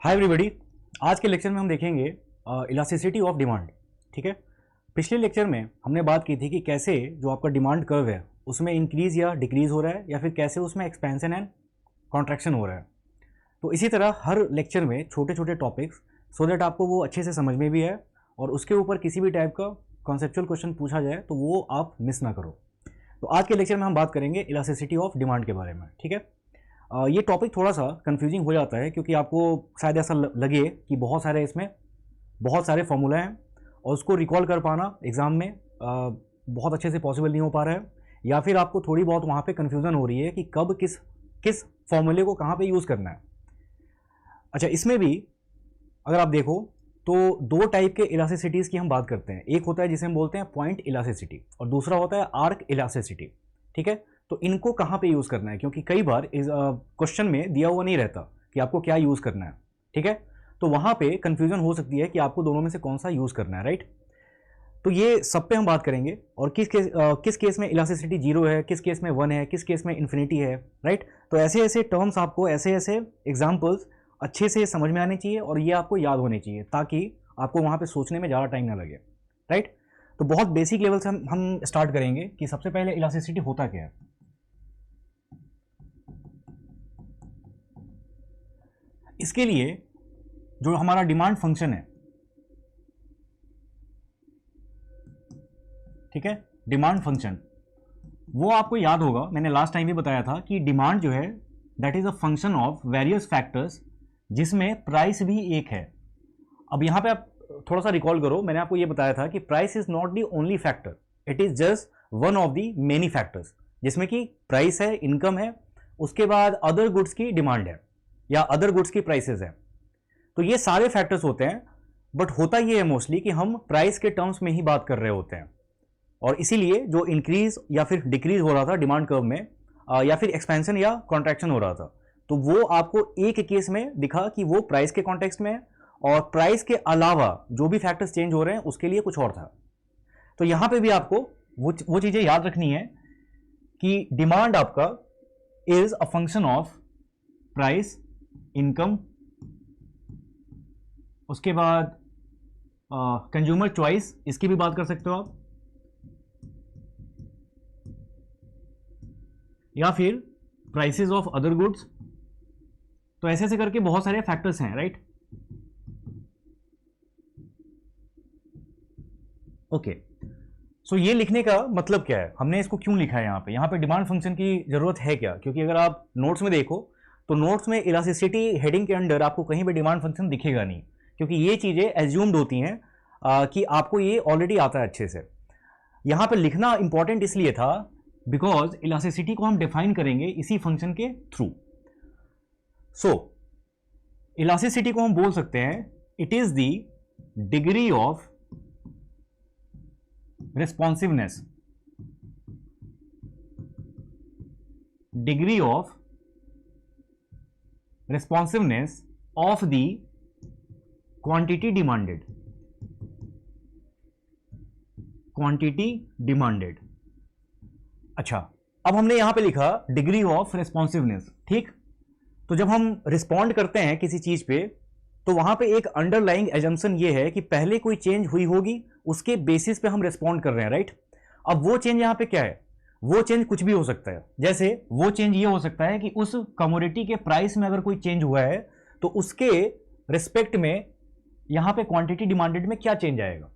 Hi everybody. आज के lecture में हम देखेंगे इलास्टिसिटी ऑफ डिमांड। ठीक है, पिछले लेक्चर में हमने बात की थी कि कैसे जो आपका डिमांड कर्व है उसमें इंक्रीज या डिक्रीज हो रहा है या फिर कैसे उसमें एक्सपेंशन एंड कॉन्ट्रैक्शन हो रहा है। तो इसी तरह हर लेक्चर में छोटे छोटे टॉपिक्स सो दैट आपको वो अच्छे से समझ में भी है और उसके ऊपर किसी भी टाइप का कॉन्सेप्चुअल क्वेश्चन पूछा जाए तो वो आप मिस ना करो। तो आज के लेक्चर में हम बात करेंगे इलास्टिसिटी ऑफ डिमांड के बारे में। ठीक है, ये टॉपिक थोड़ा सा कंफ्यूजिंग हो जाता है क्योंकि आपको शायद ऐसा लगे कि बहुत सारे फॉर्मूला हैं और उसको रिकॉल कर पाना एग्ज़ाम में बहुत अच्छे से पॉसिबल नहीं हो पा रहा है, या फिर आपको थोड़ी बहुत वहाँ पे कन्फ्यूज़न हो रही है कि कब किस फॉर्मूले को कहाँ पे यूज़ करना है। अच्छा, इसमें भी अगर आप देखो तो दो टाइप के इलास्टिसिटीज़ की हम बात करते हैं। एक होता है जिसे हम बोलते हैं पॉइंट इलास्टिसिटी और दूसरा होता है आर्क इलास्टिसिटी। ठीक है, तो इनको कहाँ पे यूज़ करना है, क्योंकि कई बार इस क्वेश्चन में दिया हुआ नहीं रहता कि आपको क्या यूज़ करना है। ठीक है, तो वहाँ पे कन्फ्यूज़न हो सकती है कि आपको दोनों में से कौन सा यूज़ करना है। राइट, तो ये सब पे हम बात करेंगे और किस केस में इलास्टिसिटी 0 है, किस केस में 1 है, किस केस में इन्फिनिटी है। राइट, तो ऐसे ऐसे टर्म्स आपको ऐसे एग्जाम्पल्स अच्छे से समझ में आने चाहिए और ये आपको याद होने चाहिए ताकि आपको वहाँ पर सोचने में ज़्यादा टाइम ना लगे। राइट, तो बहुत बेसिक लेवल से हम स्टार्ट करेंगे कि सबसे पहले इलास्टिसिटी होता क्या है। इसके लिए जो हमारा डिमांड फंक्शन है, ठीक है, डिमांड फंक्शन वो आपको याद होगा, मैंने लास्ट टाइम भी बताया था कि डिमांड जो है that is a function of various factors जिसमें प्राइस भी एक है। अब यहां पे आप थोड़ा सा रिकॉल करो, मैंने आपको ये बताया था कि price is not the only factor, it is just one of the many factors, जिसमें कि प्राइस है, इनकम है, उसके बाद अदर गुड्स की डिमांड है या अदर गुड्स की प्राइसेस है। तो ये सारे फैक्टर्स होते हैं, बट होता ये है मोस्टली कि हम प्राइस के टर्म्स में ही बात कर रहे होते हैं और इसीलिए जो इंक्रीज या फिर डिक्रीज हो रहा था डिमांड कर्व में या फिर एक्सपेंशन या कॉन्ट्रैक्शन हो रहा था, तो वो आपको एक केस में दिखा कि वो प्राइस के कॉन्टेक्स्ट में है और प्राइस के अलावा जो भी फैक्टर्स चेंज हो रहे हैं उसके लिए कुछ और था। तो यहां पे भी आपको वो चीजें याद रखनी है कि डिमांड आपका is a function of price, income, उसके बाद कंज्यूमर चॉइस, इसकी भी बात कर सकते हो आप, या फिर प्राइसेस ऑफ अदर गुड्स। तो ऐसे ऐसे करके बहुत सारे फैक्टर्स हैं। राइट, ओके, सो ये लिखने का मतलब क्या है, हमने इसको क्यों लिखा है यहाँ पे डिमांड फंक्शन की जरूरत है क्या, क्योंकि अगर आप नोट्स में देखो तो नोट्स में इलास्टिसिटी हेडिंग के अंडर आपको कहीं भी डिमांड फंक्शन दिखेगा नहीं, क्योंकि ये चीजें एज्यूम्ड होती हैं कि आपको ये ऑलरेडी आता है अच्छे से। यहां पे लिखना इंपॉर्टेंट इसलिए था बिकॉज इलास्टिसिटी को हम डिफाइन करेंगे इसी फंक्शन के थ्रू। सो इलास्टिसिटी को हम बोल सकते हैं it is the degree of responsiveness, degree of responsiveness of the quantity demanded, quantity demanded। अच्छा, अब हमने यहां पे लिखा डिग्री ऑफ रिस्पॉन्सिवनेस। ठीक, तो जब हम रिस्पॉन्ड करते हैं किसी चीज पे तो वहां पे एक अंडरलाइंग एजम्पशन ये है कि पहले कोई चेंज हुई होगी, उसके बेसिस पे हम रिस्पॉन्ड कर रहे हैं। राइट, अब वो चेंज यहां पे क्या है, वो चेंज कुछ भी हो सकता है। जैसे वो चेंज ये हो सकता है कि उस कमोडिटी के प्राइस में अगर कोई चेंज हुआ है तो उसके रिस्पेक्ट में यहां पे क्वांटिटी डिमांडेड में क्या चेंज आएगा,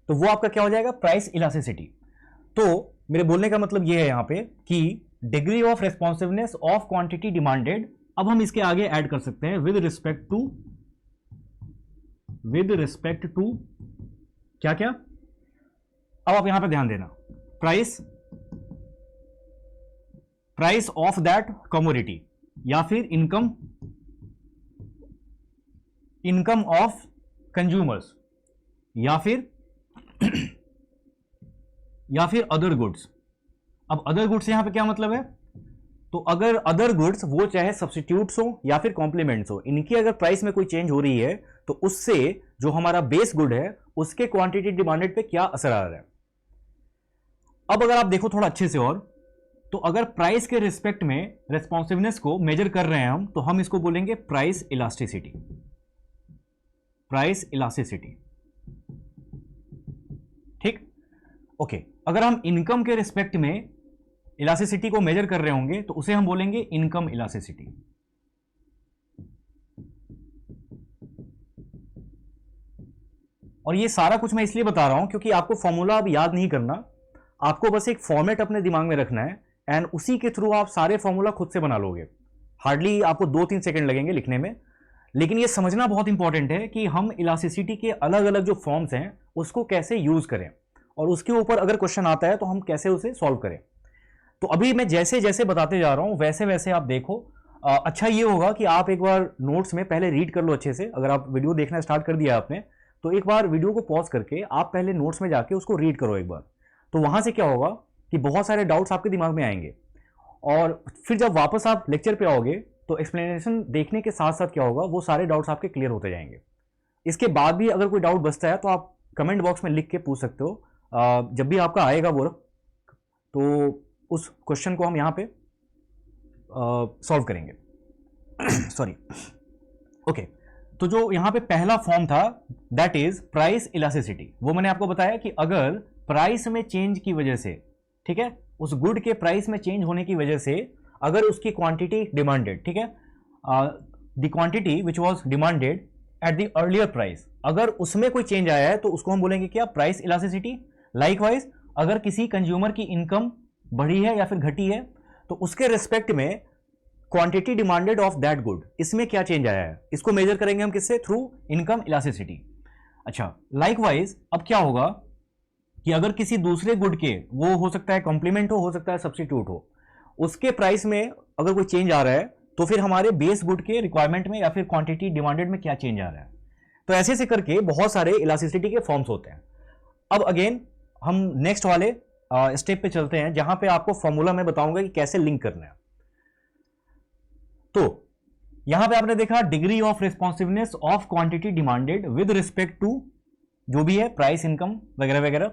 तो वो आपका क्या हो जाएगा, प्राइस इलास्टिसिटी। तो मेरे बोलने का मतलब ये है यहां पे कि degree of responsiveness of quantity demanded, अब हम इसके आगे ऐड कर सकते हैं विद रिस्पेक्ट टू क्या क्या। अब आप यहां पे ध्यान देना, प्राइस ऑफ दैट कमोडिटी या फिर इनकम ऑफ कंज्यूमर्स या फिर अदर गुड्स। अब अदर गुड्स यहां पे क्या मतलब है, तो अगर अदर गुड्स वो चाहे सब्स्टिट्यूट्स हो या फिर कॉम्प्लीमेंट्स हो, इनकी अगर प्राइस में कोई चेंज हो रही है तो उससे जो हमारा बेस गुड है उसके क्वांटिटी डिमांडेड पे क्या असर आ रहा है। अब अगर आप देखो थोड़ा अच्छे से और तो अगर प्राइस के रिस्पेक्ट में रेस्पॉन्सिवनेस को मेजर कर रहे हैं हम, तो हम इसको बोलेंगे प्राइस इलास्टिसिटी। प्राइस इलास्टिसिटी, ठीक, ओके। अगर हम इनकम के रिस्पेक्ट में इलास्टिसिटी को मेजर कर रहे होंगे तो उसे हम बोलेंगे इनकम इलास्टिसिटी। और ये सारा कुछ मैं इसलिए बता रहा हूं क्योंकि आपको फॉर्मूला अब याद नहीं करना, आपको बस एक फॉर्मेट अपने दिमाग में रखना है एंड उसी के थ्रू आप सारे फॉर्मूला खुद से बना लोगे। हार्डली आपको 2-3 सेकंड लगेंगे लिखने में, लेकिन ये समझना बहुत इंपॉर्टेंट है कि हम इलास्टिसिटी के अलग अलग जो फॉर्म्स हैं उसको कैसे यूज करें और उसके ऊपर अगर क्वेश्चन आता है तो हम कैसे उसे सॉल्व करें। तो अभी मैं जैसे जैसे बताते जा रहा हूं वैसे वैसे आप देखो। अच्छा ये होगा कि आप एक बार नोट्स में पहले रीड कर लो अच्छे से। अगर आप वीडियो देखना स्टार्ट कर दिया आपने तो एक बार वीडियो को पॉज करके आप पहले नोट्स में जाके उसको रीड करो एक बार। तो वहां से क्या होगा कि बहुत सारे डाउट्स आपके दिमाग में आएंगे और फिर जब वापस आप लेक्चर पे आओगे तो एक्सप्लेनेशन देखने के साथ साथ क्या होगा, वो सारे डाउट्स आपके क्लियर होते जाएंगे। इसके बाद भी अगर कोई डाउट बचता है तो आप कमेंट बॉक्स में लिख के पूछ सकते हो। जब भी आपका आएगा वो तो उस क्वेश्चन को हम यहाँ पे सॉल्व करेंगे। Sorry, okay. तो जो यहाँ पे पहला फॉर्म था दैट इज प्राइस इलास्टिसिटी, वो मैंने आपको बताया कि अगर प्राइस में चेंज की वजह से, ठीक है, उस गुड के प्राइस में चेंज होने की वजह से अगर उसकी क्वांटिटी डिमांडेड, ठीक है, the quantity which was demanded at the earlier price, अगर उसमें कोई चेंज आया है तो उसको हम बोलेंगे क्या, प्राइस इलास्टिसिटी। लाइकवाइज अगर किसी कंज्यूमर की इनकम बढ़ी है या फिर घटी है तो उसके रिस्पेक्ट में quantity demanded of that good, इसमें क्या चेंज आया है, इसको मेजर करेंगे हम किससे, थ्रू इनकम इलास्टिसिटी। अच्छा, लाइकवाइज अब क्या होगा कि अगर किसी दूसरे गुड के, वो हो सकता है कॉम्प्लीमेंट हो सकता है सब्स्टिट्यूट हो, उसके प्राइस में अगर कोई चेंज आ रहा है तो फिर हमारे बेस गुड के रिक्वायरमेंट में या फिर क्वांटिटी डिमांडेड में क्या चेंज आ रहा है। तो ऐसे से करके बहुत सारे इलास्टिसिटी के फॉर्म्स होते हैं। अब अगेन हम नेक्स्ट वाले स्टेप पे चलते हैं जहां पे आपको फॉर्मूला मैं बताऊंगा कि कैसे लिंक करना है। तो यहां पे आपने देखा degree of responsiveness of quantity demanded with respect to जो भी है प्राइस, इनकम वगैरह वगैरह।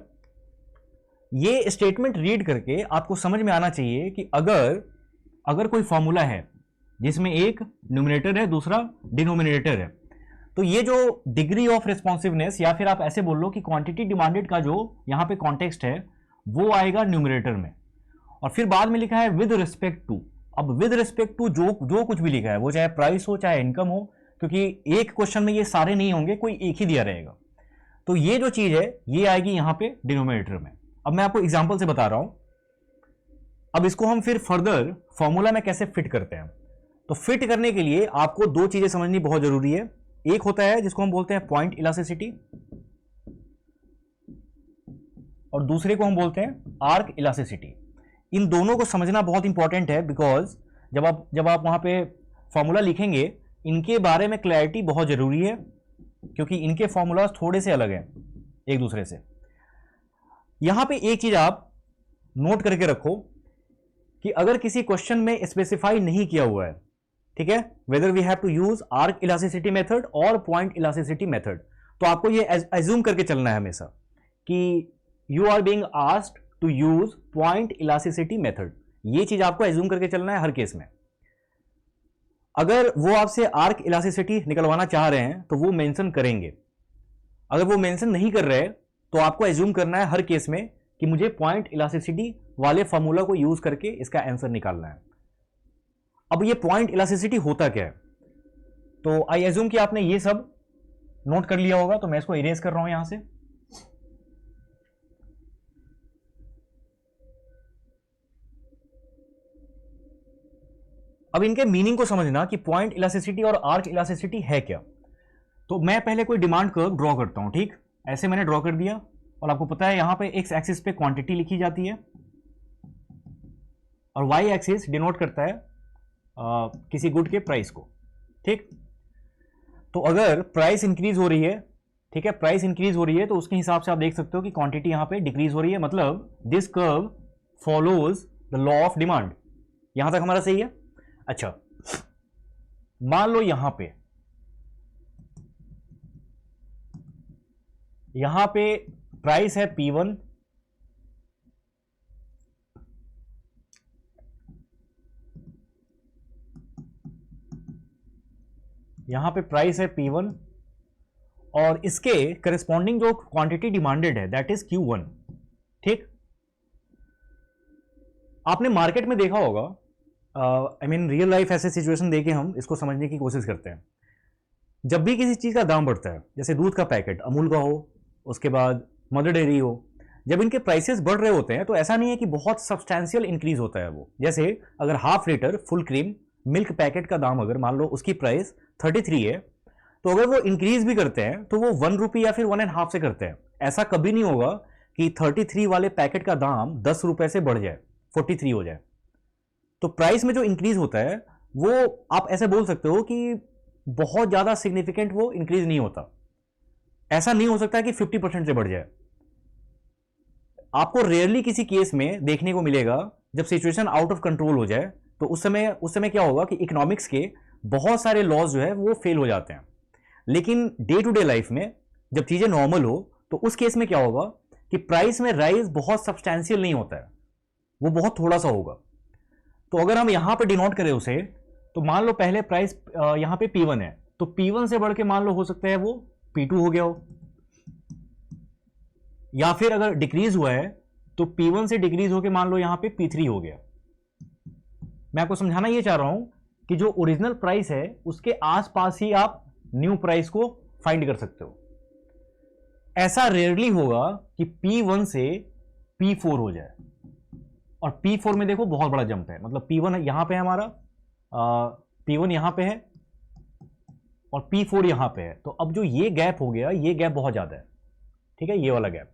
ये स्टेटमेंट रीड करके आपको समझ में आना चाहिए कि अगर कोई फॉर्मूला है जिसमें एक न्यूमरेटर है दूसरा डिनोमिनेटर है, तो ये जो डिग्री ऑफ रिस्पॉन्सिवनेस या फिर आप ऐसे बोल लो कि क्वांटिटी डिमांडेड का जो यहां पे कॉन्टेक्स्ट है वो आएगा न्यूमरेटर में, और फिर बाद में लिखा है विद रिस्पेक्ट टू। अब विद रिस्पेक्ट टू जो कुछ भी लिखा है वो चाहे प्राइस हो चाहे इनकम हो, क्योंकि एक क्वेश्चन में ये सारे नहीं होंगे, कोई एक ही दिया रहेगा, तो ये जो चीज है ये आएगी यहां पे डिनोमिनेटर में। अब मैं आपको एग्जांपल से बता रहा हूं। अब इसको हम फिर फर्दर फॉर्मूला में कैसे फिट करते हैं, तो फिट करने के लिए आपको दो चीजें समझनी बहुत जरूरी है। एक होता है जिसको हम बोलते हैं पॉइंट इलास्टिसिटी और दूसरे को हम बोलते हैं आर्क इलास्टिसिटी। इन दोनों को समझना बहुत इंपॉर्टेंट है बिकॉज जब आप वहां पे फॉर्मूला लिखेंगे इनके बारे में क्लैरिटी बहुत जरूरी है, क्योंकि इनके फॉर्मूलाज थोड़े से अलग हैं एक दूसरे से। यहां पे एक चीज आप नोट करके रखो कि अगर किसी क्वेश्चन में स्पेसिफाई नहीं किया हुआ है, ठीक है, whether we have to use arc elasticity method और पॉइंट इलास्टिसिटी मेथड, तो आपको ये एज्यूम करके चलना है हमेशा कि you are being asked to use point elasticity method. ये चीज आपको एज्यूम करके चलना है हर केस में। अगर वो आपसे आर्क इलास्टिसिटी निकलवाना चाह रहे हैं तो वो मेंशन करेंगे, अगर वो मेंशन नहीं कर रहे तो आपको एज्यूम करना है हर केस में कि मुझे पॉइंट इलास्टिसिटी वाले फॉर्मूला को यूज करके इसका आंसर निकालना है। अब ये पॉइंट इलास्टिसिटी होता क्या है, तो आई एज्यूम कि आपने ये सब नोट कर लिया होगा, तो मैं इसको इरेज कर रहा हूं यहां से। अब इनके मीनिंग को समझना कि पॉइंट इलास्टिसिटी और आर्क इलास्टिसिटी है क्या। तो मैं पहले कोई डिमांड कर्व ड्रॉ करता हूं, ठीक, ऐसे मैंने ड्रॉ कर दिया और आपको पता है यहां पे एक्स एक्सिस पे क्वांटिटी लिखी जाती है और वाई एक्सिस डिनोट करता है किसी गुड के प्राइस को, ठीक। तो अगर प्राइस इंक्रीज हो रही है, ठीक है, प्राइस इंक्रीज हो रही है तो उसके हिसाब से आप देख सकते हो कि क्वांटिटी यहां पे डिक्रीज हो रही है, मतलब this curve follows the law of demand. यहां तक हमारा सही है। अच्छा, मान लो यहां पे प्राइस है P1, यहां पे प्राइस है P1 और इसके करस्पॉन्डिंग जो क्वांटिटी डिमांडेड है दैट इज Q1। ठीक, आपने मार्केट में देखा होगा, आई मीन रियल लाइफ ऐसे सिचुएशन देके हम इसको समझने की कोशिश करते हैं। जब भी किसी चीज़ का दाम बढ़ता है, जैसे दूध का पैकेट अमूल का हो, उसके बाद मदर डेयरी हो, जब इनके प्राइसेस बढ़ रहे होते हैं तो ऐसा नहीं है कि बहुत सब्सटैंशियल इंक्रीज होता है वो। जैसे अगर half litre full cream milk packet का दाम अगर मान लो उसकी प्राइस 33 है, तो अगर वो इंक्रीज भी करते हैं तो वो 1 रुपये या फिर 1.5 से करते हैं। ऐसा कभी नहीं होगा कि 33 वाले पैकेट का दाम 10 रुपए से बढ़ जाए, 43 हो जाए। तो प्राइस में जो इंक्रीज होता है वो आप ऐसे बोल सकते हो कि बहुत ज्यादा सिग्निफिकेंट वो इंक्रीज नहीं होता। ऐसा नहीं हो सकता कि 50% से बढ़ जाए। आपको रेयरली किसी केस में देखने को मिलेगा जब सिचुएशन आउट ऑफ कंट्रोल हो जाए, तो उस समय क्या होगा कि इकोनॉमिक्स के बहुत सारे लॉज जो है वो फेल हो जाते हैं। लेकिन डे टू डे लाइफ में जब चीजें नॉर्मल हो तो उस केस में क्या होगा कि प्राइस में राइज बहुत सब्सटैंशियल नहीं होता है, वो बहुत थोड़ा सा होगा। तो अगर हम यहां पे डिनोट करें उसे, तो मान लो पहले प्राइस यहां पे P1 है, तो P1 से बढ़ के मान लो हो सकता है वो P2 हो गया हो, या फिर अगर डिक्रीज हुआ है तो P1 से डिक्रीज होकर मान लो यहां पे P3 हो गया। मैं आपको समझाना ये चाह रहा हूं कि जो ओरिजिनल प्राइस है उसके आसपास ही आप न्यू प्राइस को फाइंड कर सकते हो। ऐसा रेयरली होगा कि P1 से P4 हो जाए, और P4 में देखो बहुत बड़ा जंप है। मतलब P1 यहां पे है हमारा, P1 यहां पे है और P4 यहां पे है। तो अब जो ये गैप हो गया, ये गैप बहुत ज्यादा है। ठीक है, ये वाला गैप।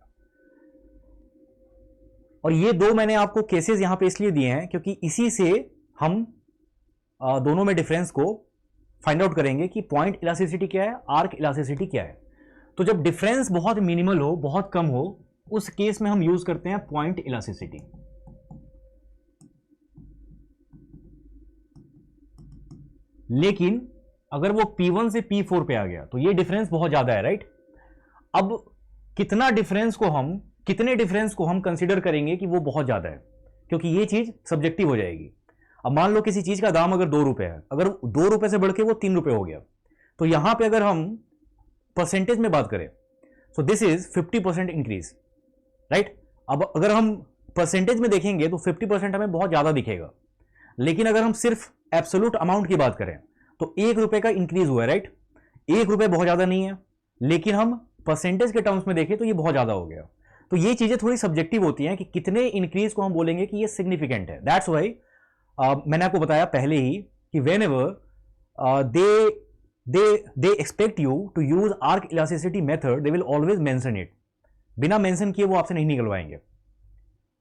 और ये दो मैंने आपको केसेस यहां पे इसलिए दिए हैं क्योंकि इसी से हम दोनों में डिफरेंस को फाइंड आउट करेंगे कि पॉइंट इलास्टिसिटी क्या है, आर्क इलास्टिसिटी क्या है। तो जब डिफरेंस बहुत मिनिमल हो, बहुत कम हो, उस केस में हम यूज करते हैं पॉइंट इलास्टिसिटी। लेकिन अगर वो P1 से P4 पे आ गया तो ये डिफरेंस बहुत ज्यादा है, राइट। अब कितने डिफरेंस को हम कंसीडर करेंगे कि वो बहुत ज्यादा है, क्योंकि ये चीज सब्जेक्टिव हो जाएगी। अब मान लो किसी चीज का दाम अगर 2 रुपए है, अगर 2 रुपए से बढ़ के वो 3 रुपए हो गया, तो यहां पे अगर हम परसेंटेज में बात करें so this is 50% increase, right. अब अगर हम परसेंटेज में देखेंगे तो 50% हमें बहुत ज्यादा दिखेगा, लेकिन अगर हम सिर्फ एब्सोल्यूट अमाउंट की बात करें तो 1 रुपए का इंक्रीज हुआ है, राइट। 1 रुपए बहुत ज्यादा नहीं है, लेकिन हम परसेंटेज के टर्म्स में देखें तो ये बहुत ज्यादा हो गया। तो ये चीजें थोड़ी सब्जेक्टिव होती हैं कि कितने इंक्रीज को हम बोलेंगे कि ये सिग्निफिकेंट है। दैट्स वाई मैंने आपको बताया पहले ही कि whenever they expect you to use arc elasticity method, they will always mention it. बिना मेंशन किए वो आपसे नहीं निकलवाएंगे।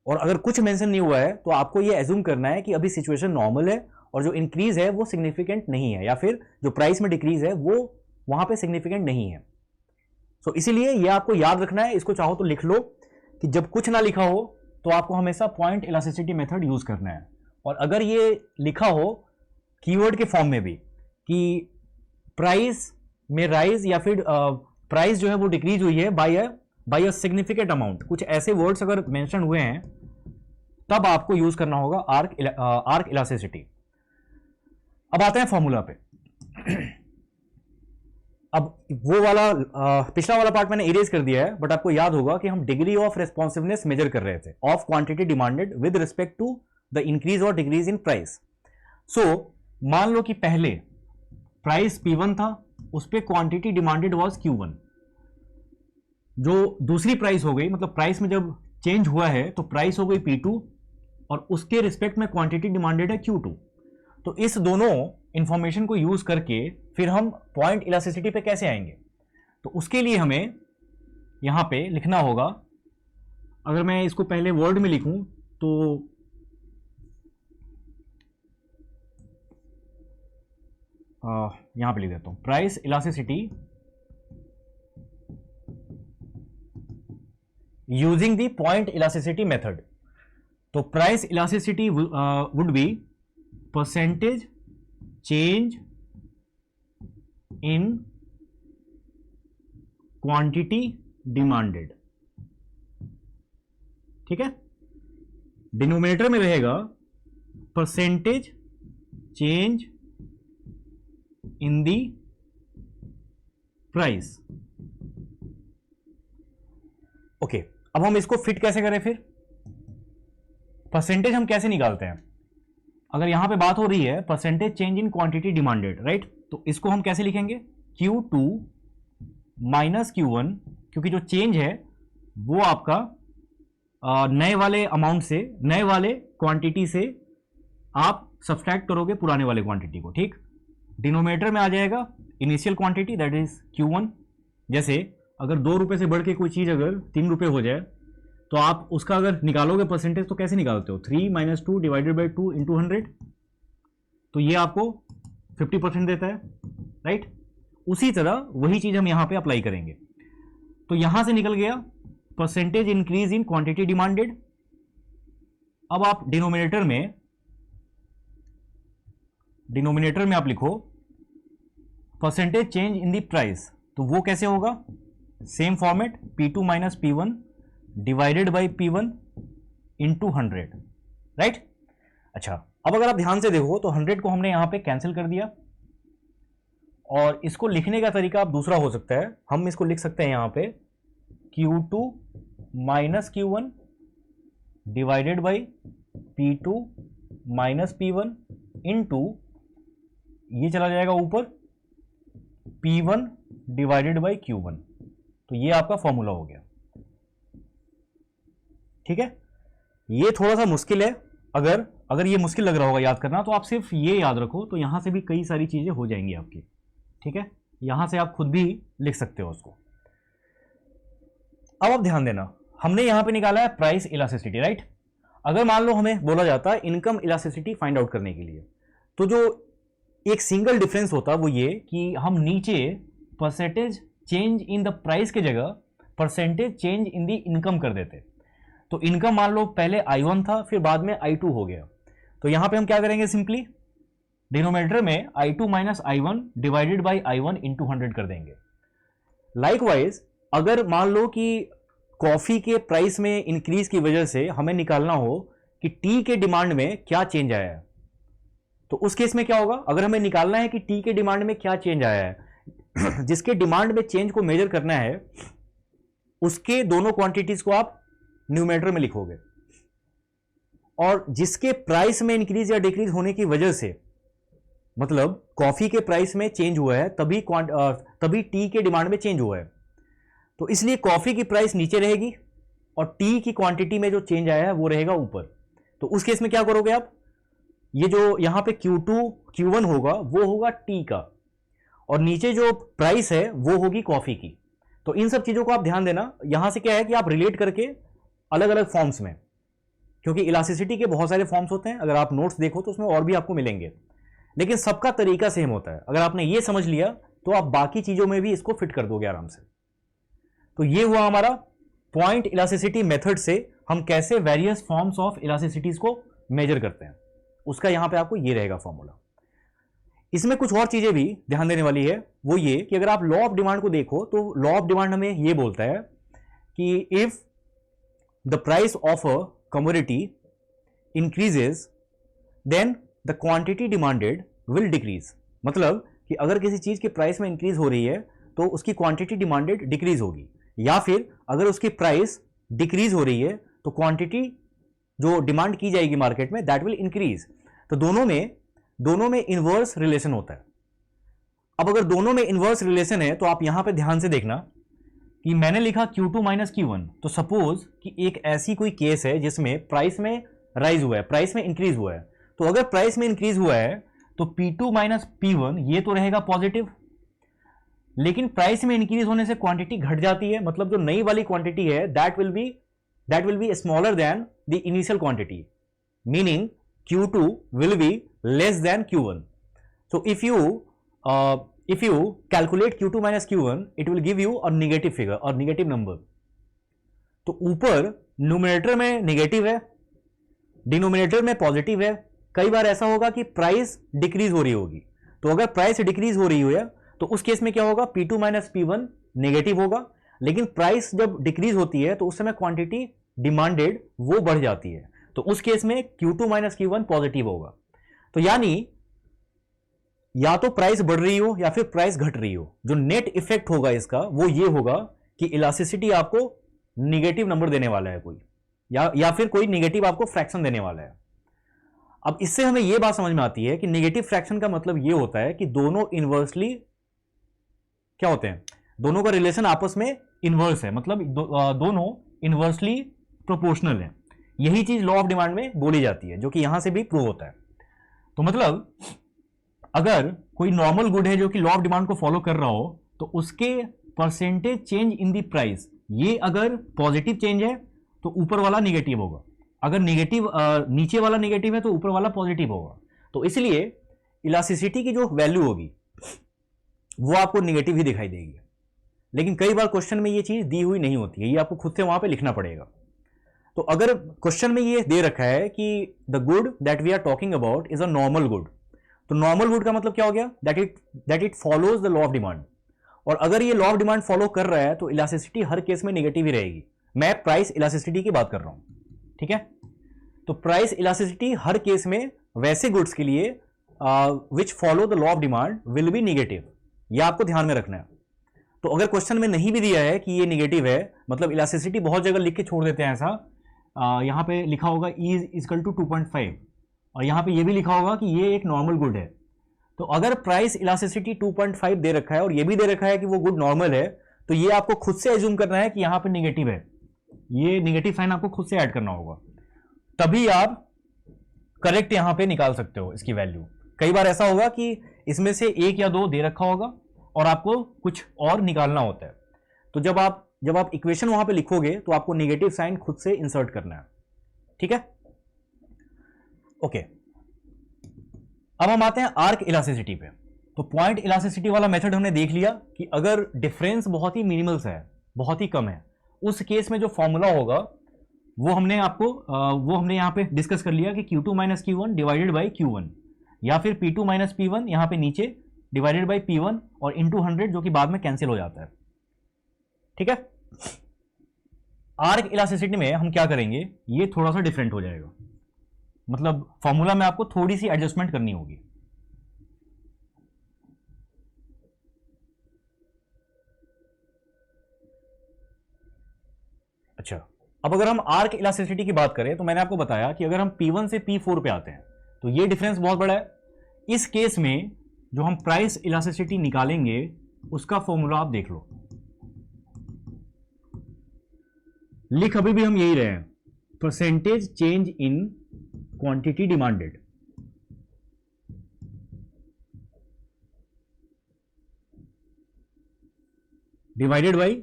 और अगर कुछ मेंशन नहीं हुआ है तो आपको ये एज्यूम करना है कि अभी सिचुएशन नॉर्मल है और जो इंक्रीज है वो सिग्निफिकेंट नहीं है, या फिर जो प्राइस में डिक्रीज है वो वहां पे सिग्निफिकेंट नहीं है। सो इसीलिए ये आपको याद रखना है। इसको चाहो तो लिख लो कि जब कुछ ना लिखा हो तो आपको हमेशा पॉइंट इलास्टिसिटी मेथड यूज करना है। और अगर ये लिखा हो कीवर्ड के फॉर्म में भी कि प्राइस में राइज या फिर प्राइस जो है वो डिक्रीज हुई है बाय अ सिग्निफिकेंट अमाउंट, कुछ ऐसे वर्ड्स अगर मेंशन हुए हैं, तब आपको यूज करना होगा आर्क इलास्टिसिटी। अब आते हैं फॉर्मूला पे। अब वो वाला पिछला वाला पार्ट मैंने इरेज कर दिया है, बट आपको याद होगा कि हम डिग्री ऑफ रेस्पॉन्सिवनेस मेजर कर रहे थे of quantity demanded with respect to the increase और डिक्रीज इन प्राइस। सो मान लो कि पहले प्राइस P1 था, उस पर क्वांटिटी डिमांडेड वाज Q1। जो दूसरी प्राइस हो गई, मतलब प्राइस में जब चेंज हुआ है तो प्राइस हो गई P2 और उसके रिस्पेक्ट में क्वांटिटी डिमांडेड है Q2। तो इस दोनों इंफॉर्मेशन को यूज करके फिर हम पॉइंट इलास्टिसिटी पे कैसे आएंगे, तो उसके लिए हमें यहां पे लिखना होगा। अगर मैं इसको पहले वर्ड में लिखूं तो यहां पे लिख देता हूं price elasticity using the point elasticity method. तो price elasticity would be percentage change in quantity demanded. ठीक है, डिनोमिनेटर में रहेगा percentage change in the price. Okay, अब हम इसको फिट कैसे करें फिर? परसेंटेज हम कैसे निकालते हैं? अगर यहां पे बात हो रही है percentage change in quantity demanded, right, तो इसको हम कैसे लिखेंगे? Q2 माइनस Q1, क्योंकि जो चेंज है वो आपका नए वाले अमाउंट से, नए वाले क्वांटिटी से आप सब्सट्रैक्ट करोगे पुराने वाले क्वांटिटी को, ठीक। डिनोमिनेटर में आ जाएगा initial quantity that is Q1। जैसे अगर 2 रुपए से बढ़ के कोई चीज अगर 3 रुपए हो जाए तो आप उसका अगर निकालोगे परसेंटेज तो कैसे निकालते हो? 3 - 2 डिवाइडेड बाई 2 इंटू 100, तो ये आपको 50% देता है, राइट। उसी तरह वही चीज हम यहां पे अप्लाई करेंगे। तो यहां से निकल गया percentage increase in quantity demanded. अब आप डिनोमिनेटर में आप लिखो percentage change in the price, तो वो कैसे होगा? Same format, P2 minus P1 divided by P1 into 100, right. अच्छा, अब अगर आप ध्यान से देखो तो 100 को हमने यहां पे कैंसिल कर दिया, और इसको लिखने का तरीका अब दूसरा हो सकता है। हम इसको लिख सकते हैं यहां पे Q2 minus Q1 divided by P2 minus P1 into, ये चला जाएगा ऊपर, P1 डिवाइडेड बाई Q1। तो ये आपका फॉर्मूला हो गया, ठीक है। ये थोड़ा सा मुश्किल है, अगर ये मुश्किल लग रहा होगा याद करना तो आप सिर्फ ये याद रखो, तो यहां से भी कई सारी चीजें हो जाएंगी आपकी, ठीक है। यहां से आप खुद भी लिख सकते हो उसको। अब आप ध्यान देना, हमने यहां पे निकाला है प्राइस इलास्टिसिटी, राइट। अगर मान लो हमें बोला जाता है इनकम इलास्टिसिटी फाइंड आउट करने के लिए, तो जो एक सिंगल डिफरेंस होता वो ये कि हम नीचे percentage change in the price के जगह percentage change in the income कर देते। तो इनकम मान लो पहले I1 था, फिर बाद में I2 हो गया, तो यहां पे हम क्या करेंगे? सिंपली डिनोमिनेटर में I2 minus I1 divided by I1 into 100 कर देंगे। लाइकवाइज अगर मान लो कि कॉफी के प्राइस में इंक्रीज की वजह से हमें निकालना हो कि टी के डिमांड में क्या चेंज आया है, तो उस केस में क्या होगा? अगर हमें निकालना है कि टी के डिमांड में क्या चेंज आया है, जिसके डिमांड में चेंज को मेजर करना है, उसके दोनों क्वांटिटीज को आप न्यूमरेटर में लिखोगे, और जिसके प्राइस में इंक्रीज या डिक्रीज होने की वजह से, मतलब कॉफी के प्राइस में चेंज हुआ है तभी टी के डिमांड में चेंज हुआ है, तो इसलिए कॉफी की प्राइस नीचे रहेगी और टी की क्वांटिटी में जो चेंज आया है वो रहेगा ऊपर। तो उस केस में क्या करोगे आप? ये जो यहां पे Q2 Q1 होगा वो होगा टी का, और नीचे जो प्राइस है वो होगी कॉफी की। तो इन सब चीजों को आप ध्यान देना। यहां से क्या है कि आप रिलेट करके अलग अलग फॉर्म्स में, क्योंकि इलास्टिसिटी के बहुत सारे फॉर्म्स होते हैं, अगर आप नोट्स देखो तो उसमें और भी आपको मिलेंगे, लेकिन सबका तरीका सेम होता है। अगर आपने ये समझ लिया तो आप बाकी चीजों में भी इसको फिट कर दोगे आराम से। तो ये हुआ हमारा पॉइंट इलास्टिसिटी मेथड से हम कैसे वेरियस फॉर्म्स ऑफ इलास्टिसिटीज को मेजर करते हैं, उसका यहां पे आपको ये रहेगा फॉर्मूला। इसमें कुछ और चीजें भी ध्यान देने वाली है, वो ये कि अगर आप लॉ ऑफ डिमांड को देखो तो लॉ ऑफ डिमांड हमें ये बोलता है कि if the price of a commodity increases then the quantity demanded will decrease. मतलब कि अगर किसी चीज के प्राइस में इंक्रीज हो रही है तो उसकी क्वांटिटी डिमांडेड डिक्रीज होगी, या फिर अगर उसकी प्राइस डिक्रीज हो रही है तो क्वांटिटी जो डिमांड की जाएगी मार्केट में दैट विल इंक्रीज। तो दोनों में इनवर्स रिलेशन होता है। अब अगर दोनों में इनवर्स रिलेशन है तो आप यहां पे ध्यान से देखना कि मैंने लिखा Q2 माइनस Q1, तो सपोज कि एक ऐसी कोई केस है जिसमें प्राइस में राइज हुआ है, प्राइस में इंक्रीज हुआ है, तो अगर प्राइस में इंक्रीज हुआ है तो P2 माइनस P1 ये तो रहेगा पॉजिटिव, लेकिन प्राइस में इंक्रीज होने से क्वांटिटी घट जाती है, मतलब जो नई वाली क्वांटिटी है that will be smaller than the initial quantity, meaning Q2 will be less than Q1. So if you calculate Q2 minus Q1, it will give you a negative figure or negative number. तो ऊपर numerator में negative है, denominator में positive है। कई बार ऐसा होगा कि प्राइस डिक्रीज हो रही होगी, तो अगर प्राइस डिक्रीज हो रही है तो उस केस में क्या होगा? P2 माइनस P1 नेगेटिव होगा, लेकिन प्राइस जब डिक्रीज होती है तो उस समय क्वांटिटी डिमांडेड वो बढ़ जाती है, तो उस केस में Q2 माइनस Q1 पॉजिटिव होगा। तो यानी या तो प्राइस बढ़ रही हो या फिर प्राइस घट रही हो, जो नेट इफेक्ट होगा इसका वो ये होगा कि इलास्टिसिटी आपको निगेटिव नंबर देने वाला है कोई, या फिर कोई निगेटिव आपको फ्रैक्शन देने वाला है। अब इससे हमें यह बात समझ में आती है कि निगेटिव फ्रैक्शन का मतलब यह होता है कि दोनों इनवर्सली क्या होते हैं, दोनों का रिलेशन आपस में इनवर्स है, मतलब दोनों इनवर्सली प्रोपोर्शनल है। यही चीज लॉ ऑफ डिमांड में बोली जाती है, जो कि यहां से भी प्रूव होता है। तो मतलब अगर कोई नॉर्मल गुड है जो कि लॉ ऑफ डिमांड को फॉलो कर रहा हो, तो उसके percentage change in the price, ये अगर पॉजिटिव चेंज है तो ऊपर वाला निगेटिव होगा, अगर निगेटिव नीचे वाला निगेटिव है तो ऊपर वाला पॉजिटिव होगा। तो इसलिए इलास्टिसिटी की जो वैल्यू होगी वो आपको निगेटिव ही दिखाई देगी। लेकिन कई बार क्वेश्चन में ये चीज दी हुई नहीं होती है, ये आपको खुद से वहां पे लिखना पड़ेगा। तो अगर क्वेश्चन में ये दे रखा है कि the good that we are talking about is a normal good, तो नॉर्मल गुड का मतलब क्या हो गया, that it follows the law of demand. और अगर ये लॉ ऑफ डिमांड फॉलो कर रहा है तो इलास्टिसिटी हर केस में नेगेटिव ही रहेगी। मैं प्राइस इलास्टिसिटी की बात कर रहा हूं, ठीक है। तो प्राइस इलास्टिसिटी हर केस में वैसे गुड्स के लिए which follow the law of demand will be negative, यह आपको ध्यान में रखना है। तो अगर क्वेश्चन में नहीं भी दिया है कि ये नेगेटिव है, मतलब इलास्टिसिटी बहुत जगह लिख के छोड़ देते हैं ऐसा, यहां पे लिखा होगा E इज इक्वल टू 2.5 और यहां पे ये भी लिखा होगा कि ये एक नॉर्मल गुड है। तो अगर प्राइस इलास्टिसिटी 2.5 दे रखा है और ये भी दे रखा है कि वो गुड नॉर्मल है, तो ये आपको खुद से एज्यूम करना है कि यहां पे नेगेटिव है, ये नेगेटिव साइन आपको खुद से ऐड करना होगा, तभी आप करेक्ट यहां पे निकाल सकते हो इसकी वैल्यू। कई बार ऐसा होगा कि इसमें से एक या दो दे रखा होगा और आपको कुछ और निकालना होता है, तो जब आप इक्वेशन वहां पे लिखोगे तो आपको नेगेटिव साइन खुद से इंसर्ट करना है, ठीक है। ओके, अब हम आते हैं आर्क इलास्टिसिटी पे। तो पॉइंट इलास्टिसिटी वाला मेथड हमने देख लिया कि अगर डिफरेंस बहुत ही मिनिमल सा है, बहुत ही कम है, उस केस में जो फॉर्मूला होगा वो हमने यहां पे डिस्कस कर लिया कि Q2 minus Q1 divided by Q1, या फिर P2 माइनस P1 यहां पे नीचे डिवाइडेड बाई P1 और इंटू 100 जो कि बाद में कैंसिल हो जाता है, ठीक है। आर्क इलास्टिसिटी में हम क्या करेंगे, ये थोड़ा सा डिफरेंट हो जाएगा, मतलब फॉर्मूला में आपको थोड़ी सी एडजस्टमेंट करनी होगी। अच्छा, अब अगर हम आर्क इलास्टिसिटी की बात करें तो मैंने आपको बताया कि अगर हम P1 से P4 पे आते हैं तो ये डिफरेंस बहुत बड़ा है। इस केस में जो हम प्राइस इलास्टिसिटी निकालेंगे उसका फॉर्मूला आप देख लो, लिख अभी भी हम यही रहे हैं, percentage change in quantity demanded divided by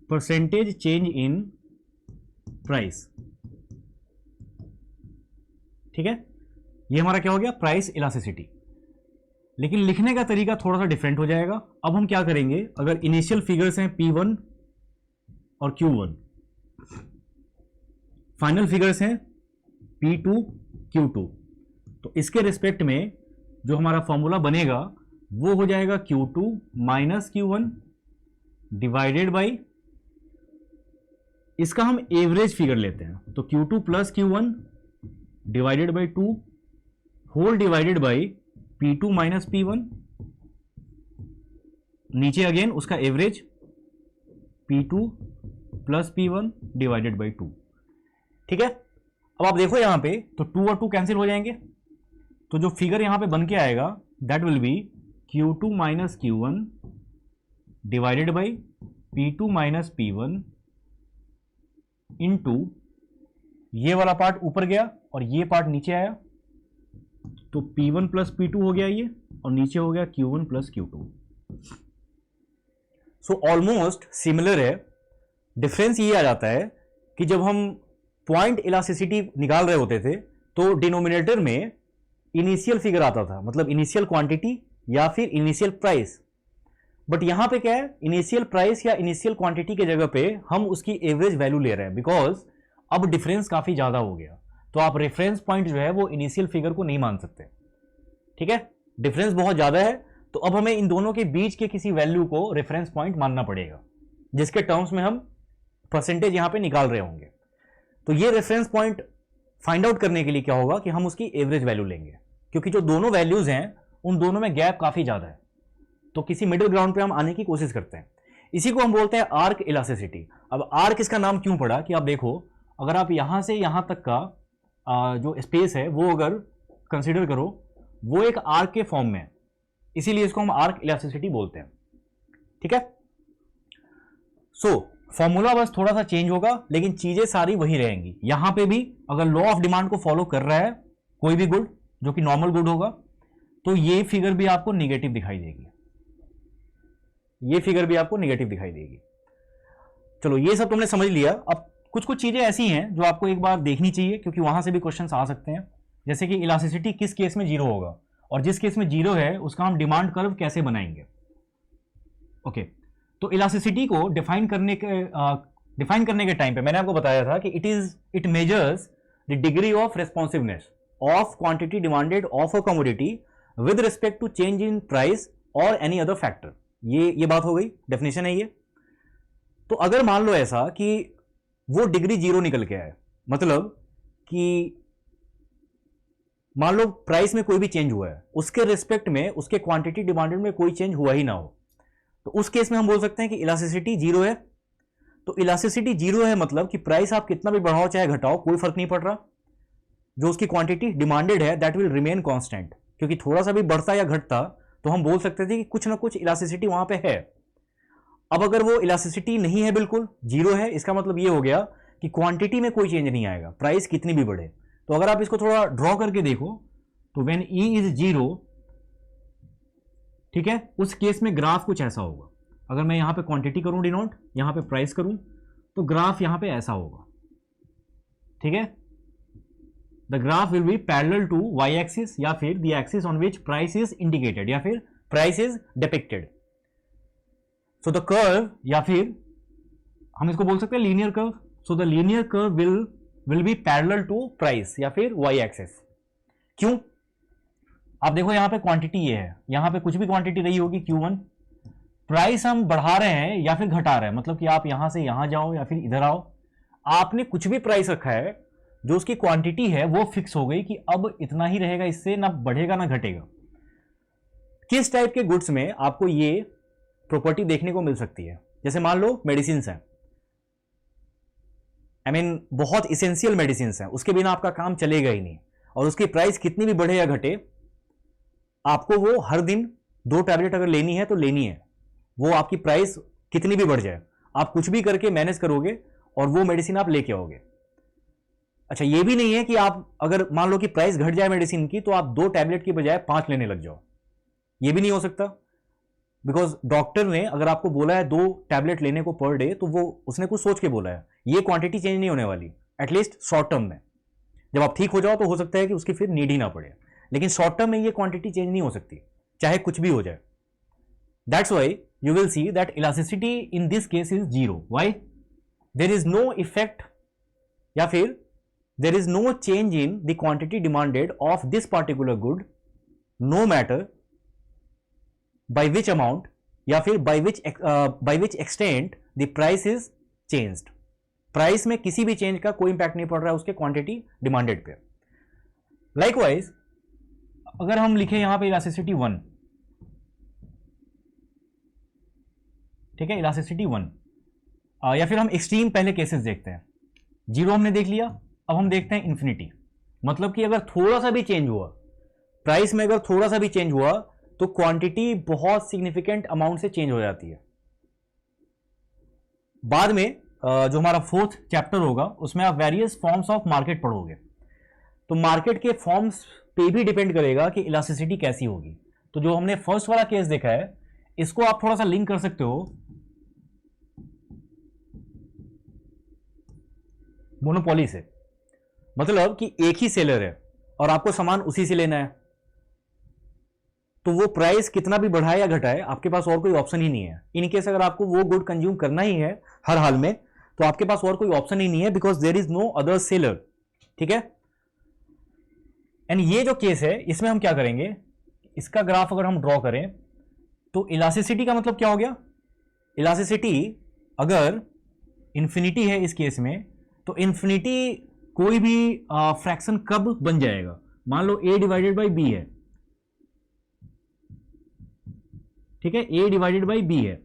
percentage change in price, ठीक है। ये हमारा क्या हो गया, प्राइस इलास्टिसिटी। लेकिन लिखने का तरीका थोड़ा सा डिफरेंट हो जाएगा। अब हम क्या करेंगे, अगर इनिशियल फिगर्स हैं P1 और Q1, फाइनल फिगर्स हैं P2 Q2, तो इसके रिस्पेक्ट में जो हमारा फॉर्मूला बनेगा वो हो जाएगा Q2 minus Q1 divided by, इसका हम एवरेज फिगर लेते हैं, तो Q2 plus Q1 divided by 2 whole divided by P2 minus P1, नीचे अगेन उसका average P2 plus P1 divided by 2, ठीक है। अब आप देखो यहां पे तो 2 और 2 कैंसिल हो जाएंगे, तो जो फिगर यहां पे बन के आएगा that will be Q2 minus Q1 divided by P2 minus P1 into, ये वाला पार्ट ऊपर गया और ये पार्ट नीचे आया, तो P1 प्लस P2 हो गया ये, और नीचे हो गया Q1 plus Q2। So almost similar है। डिफरेंस ये आ जाता है कि जब हम पॉइंट इलास्टिसिटी निकाल रहे होते थे तो डिनोमिनेटर में इनिशियल फिगर आता था, मतलब इनिशियल क्वांटिटी या फिर इनिशियल प्राइस। बट यहां पे क्या है, इनिशियल प्राइस या इनिशियल क्वांटिटी के जगह पे हम उसकी एवरेज वैल्यू ले रहे हैं, बिकॉज अब डिफरेंस काफी ज्यादा हो गया, तो आप रेफरेंस पॉइंट जो है वो इनिशियल फिगर को नहीं मान सकते, ठीक है। डिफरेंस बहुत ज्यादा है, तो अब हमें इन दोनों के बीच के किसी वैल्यू को रेफरेंस पॉइंट मानना पड़ेगा, जिसके टर्म्स में हम परसेंटेज यहां पे निकाल रहे होंगे। तो ये रेफरेंस पॉइंट फाइंड आउट करने के लिए क्या होगा कि हम उसकी एवरेज वैल्यू लेंगे, क्योंकि जो दोनों वैल्यूज हैं उन दोनों में गैप काफ़ी ज़्यादा है, तो किसी मिडिल ग्राउंड पे हम आने की कोशिश करते हैं। इसी को हम बोलते हैं आर्क इलास्टिसिटी। अब आर्क इसका नाम क्यों पड़ा कि आप देखो, अगर आप यहाँ से यहाँ तक का जो स्पेस है वो अगर कंसिडर करो, वो एक आर्क के फॉर्म में है, इसीलिए इसको हम आर्क इलास्टिसिटी बोलते हैं। ठीक है, सो फॉर्मूला बस थोड़ा सा चेंज होगा, लेकिन चीजें सारी वही रहेंगी। यहां पे भी अगर लॉ ऑफ डिमांड को फॉलो कर रहा है कोई भी गुड जो कि नॉर्मल गुड होगा, तो ये फिगर भी आपको निगेटिव दिखाई देगी, ये फिगर भी आपको निगेटिव दिखाई देगी। चलो ये सब तुमने समझ लिया। अब कुछ कुछ चीजें ऐसी हैं जो आपको एक बार देखनी चाहिए, क्योंकि वहां से भी क्वेश्चंस आ सकते हैं। जैसे कि इलास्टिसिटी किस केस में जीरो होगा, और जिस केस में जीरो है उसका हम डिमांड कर्व कैसे बनाएंगे। ओके, तो इलास्टिसिटी को डिफाइन करने के टाइम पे मैंने आपको बताया था कि it measures the degree of responsiveness of quantity demanded of a commodity with respect to change in price और एनी अदर फैक्टर। ये बात हो गई, डेफिनेशन है ये। तो अगर मान लो ऐसा कि वो डिग्री जीरो निकल के आए, मतलब कि मान लो प्राइस में कोई भी चेंज हुआ है, उसके रिस्पेक्ट में उसके क्वांटिटी डिमांडेड में कोई चेंज हुआ ही ना हो, तो उस केस में हम बोल सकते हैं कि इलास्टिसिटी जीरो है। तो इलास्टिसिटी जीरो है मतलब कि प्राइस आप कितना भी बढ़ाओ चाहे घटाओ कोई फर्क नहीं पड़ रहा, जो उसकी क्वांटिटी डिमांडेड है दैट विल रिमेन कांस्टेंट। क्योंकि थोड़ा सा भी बढ़ता या घटता तो हम बोल सकते थे कि कुछ ना कुछ इलास्टिसिटी वहां पे है। अब अगर वो इलास्टिसिटी नहीं है, बिल्कुल जीरो है, इसका मतलब ये हो गया कि क्वांटिटी में कोई चेंज नहीं आएगा, प्राइस कितनी भी बढ़े। तो अगर आप इसको थोड़ा ड्रॉ करके देखो तो व्हेन ई इज जीरो, ठीक है, उस केस में ग्राफ कुछ ऐसा होगा। अगर मैं यहां पे क्वांटिटी करूं डिनोट, यहां पे प्राइस करूं, तो ग्राफ यहां पे ऐसा होगा। ठीक है, the graph will be parallel to Y axis या फिर the axis on which price is indicated या फिर price is depicted. So the curve, या फिर हम इसको बोल सकते हैं linear curve. So the linear curve will be parallel to price या फिर वाई एक्सिस। क्यों? आप देखो यहां पे क्वांटिटी ये है, यहां पे कुछ भी क्वांटिटी रही होगी Q1, प्राइस हम बढ़ा रहे हैं या फिर घटा रहे हैं, मतलब कि आप यहां से यहां जाओ या फिर इधर आओ, आपने कुछ भी प्राइस रखा है, जो उसकी क्वांटिटी है वो फिक्स हो गई कि अब इतना ही रहेगा, इससे ना बढ़ेगा ना घटेगा। किस टाइप के गुड्स में आपको ये प्रॉपर्टी देखने को मिल सकती है? जैसे मान लो मेडिसिन है, आई मीन बहुत इसेंशियल मेडिसिन है, उसके बिना आपका काम चलेगा ही नहीं, और उसकी प्राइस कितनी भी बढ़े या घटे, आपको वो हर दिन 2 टैबलेट अगर लेनी है तो लेनी है, वो आपकी प्राइस कितनी भी बढ़ जाए, आप कुछ भी करके मैनेज करोगे और वो मेडिसिन आप लेके आओगे। अच्छा, ये भी नहीं है कि आप अगर मान लो कि प्राइस घट जाए मेडिसिन की तो आप 2 टैबलेट की बजाय 5 लेने लग जाओ, ये भी नहीं हो सकता। बिकॉज डॉक्टर ने अगर आपको बोला है 2 टैबलेट लेने को पर डे, तो वो उसने कुछ सोच के बोला है, ये क्वांटिटी चेंज नहीं होने वाली, एटलीस्ट शॉर्ट टर्म में। जब आप ठीक हो जाओ तो हो सकता है कि उसकी फिर नीड ही ना पड़े, लेकिन शॉर्ट टर्म में ये क्वांटिटी चेंज नहीं हो सकती, चाहे कुछ भी हो जाए। That's why you will see that elasticity in this case is zero. Why? There is no effect या फिर there is no change in the quantity demanded of this particular good, no matter by which amount या फिर by which extent the price is changed. Price में किसी भी change का कोई impact नहीं पड़ रहा है उसके क्वांटिटी डिमांडेड पे। लाइकवाइज अगर हम लिखें यहां पे इलास्टिसिटी 1, ठीक है, इलास्टिसिटी 1, या फिर हम एक्सट्रीम पहले केसेस देखते हैं। 0 हमने देख लिया, अब हम देखते हैं इन्फिनिटी। मतलब कि अगर थोड़ा सा भी चेंज हुआ प्राइस में, अगर थोड़ा सा भी चेंज हुआ तो क्वांटिटी बहुत सिग्निफिकेंट अमाउंट से चेंज हो जाती है। बाद में जो हमारा 4th चैप्टर होगा उसमें आप वेरियस फॉर्म्स ऑफ मार्केट पढ़ोगे, तो मार्केट के फॉर्म्स पे भी डिपेंड करेगा कि इलास्टिसिटी कैसी होगी। तो जो हमने फर्स्ट वाला केस देखा है, इसको आप थोड़ा सा लिंक कर सकते हो मोनोपोली से। मतलब कि एक ही सेलर है और आपको सामान उसी से लेना है, तो वो प्राइस कितना भी बढ़ाए या घटाए आपके पास और कोई ऑप्शन ही नहीं है। इन केस अगर आपको वो गुड कंज्यूम करना ही है हर हाल में, तो आपके पास और कोई ऑप्शन ही नहीं है, because there is no other seller. ठीक है, एंड ये जो केस है इसमें हम क्या करेंगे, इसका ग्राफ अगर हम ड्रॉ करें तो इलास्टिसिटी का मतलब क्या हो गया, इलास्टिसिटी अगर इंफिनिटी है इस केस में, तो इंफिनिटी कोई भी फ्रैक्शन कब बन जाएगा, मान लो a डिवाइडेड बाई b है, ठीक है, ए डिवाइडेड बाई बी है।